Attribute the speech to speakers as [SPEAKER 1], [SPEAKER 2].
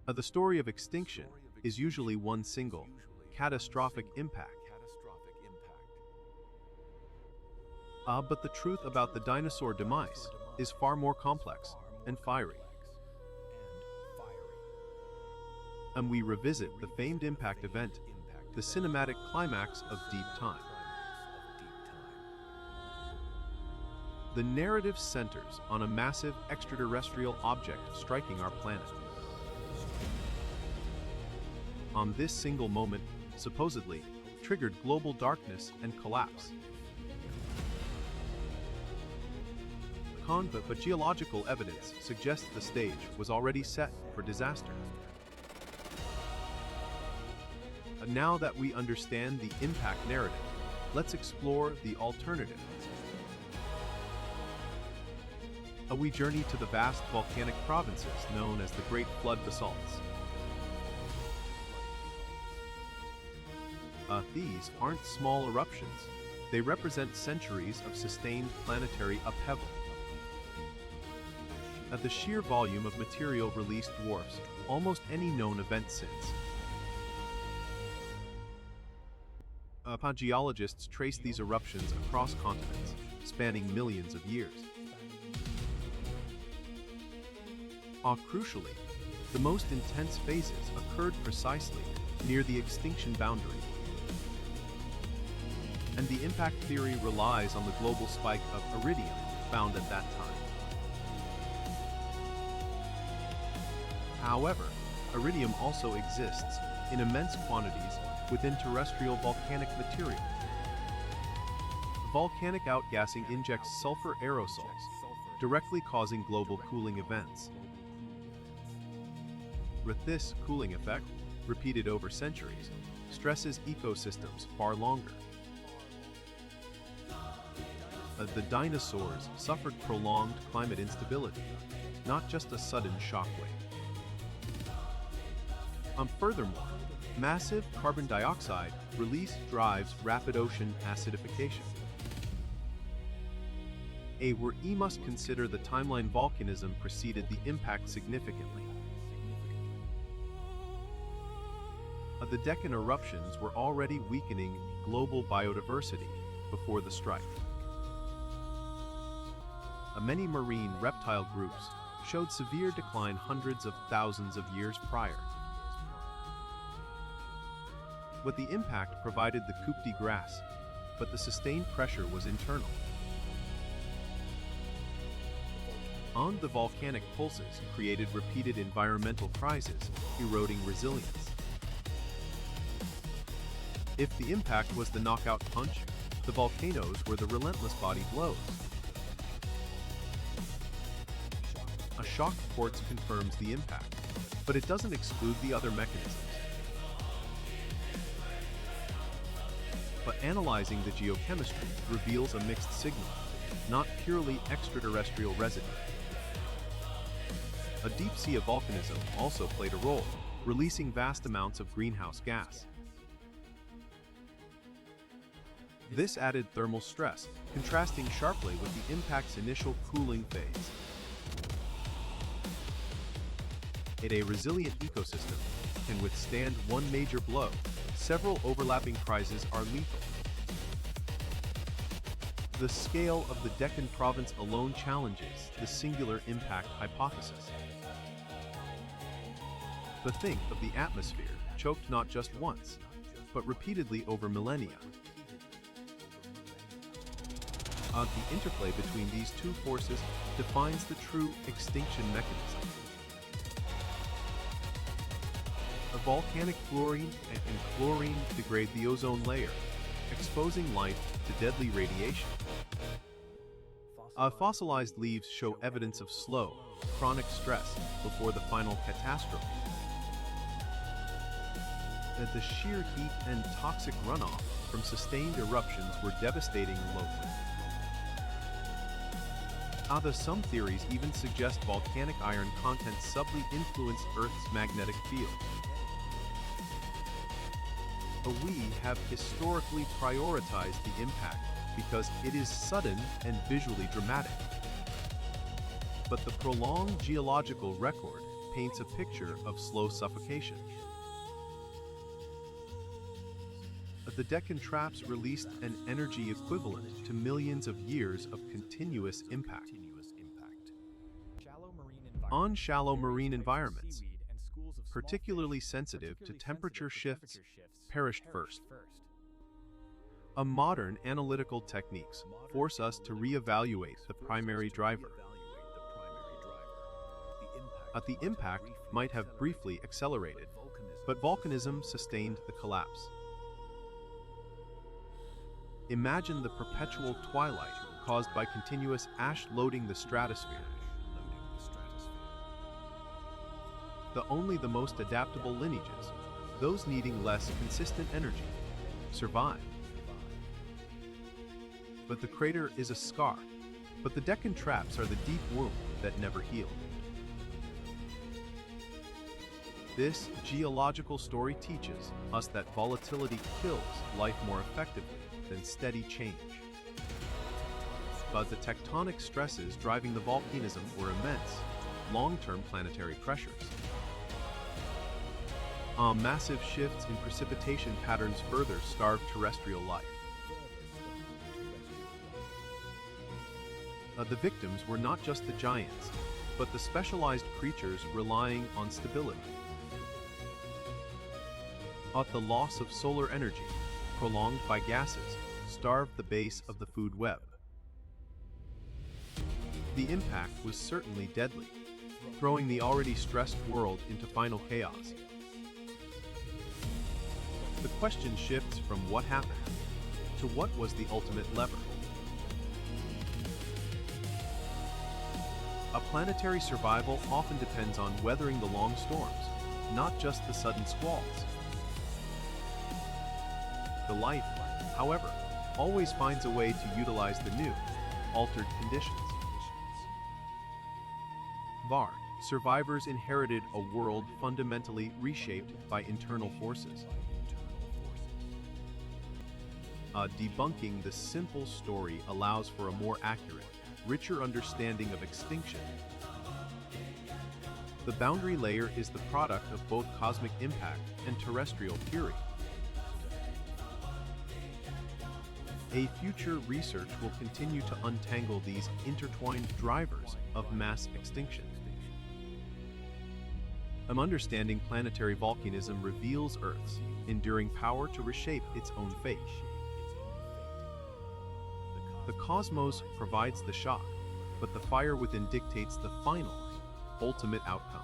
[SPEAKER 1] The story of extinction is usually one single, catastrophic impact. But the truth about the dinosaur demise is far more complex and fiery. And we revisit the famed impact event, the cinematic climax of deep time. The narrative centers on a massive extraterrestrial object striking our planet. On this single moment, supposedly, triggered global darkness and collapse. But geological evidence suggests the stage was already set for disaster. Now that we understand the impact narrative, let's explore the alternative. We journey to the vast volcanic provinces known as the Great Flood Basalts. These aren't small eruptions. They represent centuries of sustained planetary upheaval. The sheer volume of material released dwarfs almost any known event since. Geologists trace these eruptions across continents, spanning millions of years. Crucially, the most intense phases occurred precisely near the extinction boundary. And the impact theory relies on the global spike of iridium found at that time. However, iridium also exists in immense quantities within terrestrial volcanic material. Volcanic outgassing injects sulfur aerosols, directly causing global cooling events. With this cooling effect, repeated over centuries, stresses ecosystems far longer. The dinosaurs suffered prolonged climate instability, not just a sudden shockwave. Furthermore, massive carbon dioxide release drives rapid ocean acidification. We must consider the timeline volcanism preceded the impact significantly. The Deccan eruptions were already weakening global biodiversity before the strike. Many marine reptile groups showed severe decline hundreds of thousands of years prior. But the impact provided the coup de grace, but the sustained pressure was internal. The volcanic pulses created repeated environmental crises, eroding resilience. If the impact was the knockout punch, the volcanoes were the relentless body blows. A shocked quartz confirms the impact, but it doesn't exclude the other mechanisms. But analyzing the geochemistry reveals a mixed signal, not purely extraterrestrial residue. A deep sea of volcanism also played a role, releasing vast amounts of greenhouse gas. This added thermal stress, contrasting sharply with the impact's initial cooling phase. A resilient ecosystem can withstand one major blow. Several overlapping crises are lethal. The scale of the Deccan province alone challenges the singular impact hypothesis. But think of the atmosphere, choked not just once, but repeatedly over millennia. The interplay between these two forces defines the true extinction mechanism. Volcanic fluorine and chlorine degrade the ozone layer, exposing life to deadly radiation. Fossilized leaves show evidence of slow, chronic stress before the final catastrophe. The sheer heat and toxic runoff from sustained eruptions were devastating locally. Some theories even suggest volcanic iron content subtly influenced Earth's magnetic field. We have historically prioritized the impact because it is sudden and visually dramatic. But the prolonged geological record paints a picture of slow suffocation. The Deccan traps released an energy equivalent to millions of years of continuous impact. On shallow marine environments, particularly sensitive to temperature shifts, perished first. Modern analytical techniques force us to reevaluate the primary driver. The impact might have briefly accelerated, but volcanism sustained the collapse. Imagine the perpetual twilight caused by continuous ash loading the stratosphere. Only the most adaptable lineages, those needing less consistent energy, survive. But the crater is a scar, but the Deccan traps are the deep wound that never healed. This geological story teaches us that volatility kills life more effectively than steady change. But the tectonic stresses driving the volcanism were immense, long-term planetary pressures. Massive shifts in precipitation patterns further starved terrestrial life. The victims were not just the giants, but the specialized creatures relying on stability. The loss of solar energy, prolonged by gases, starved the base of the food web. The impact was certainly deadly, throwing the already stressed world into final chaos. The question shifts from what happened to what was the ultimate lever. A planetary survival often depends on weathering the long storms, not just the sudden squalls. The life, however, always finds a way to utilize the new, altered conditions. VAR, survivors inherited a world fundamentally reshaped by internal forces. Debunking the simple story allows for a more accurate, richer understanding of extinction. The boundary layer is the product of both cosmic impact and terrestrial fury. A future research will continue to untangle these intertwined drivers of mass extinction. Understanding planetary volcanism reveals Earth's enduring power to reshape its own fate. The cosmos provides the shock, but the fire within dictates the final, ultimate outcome.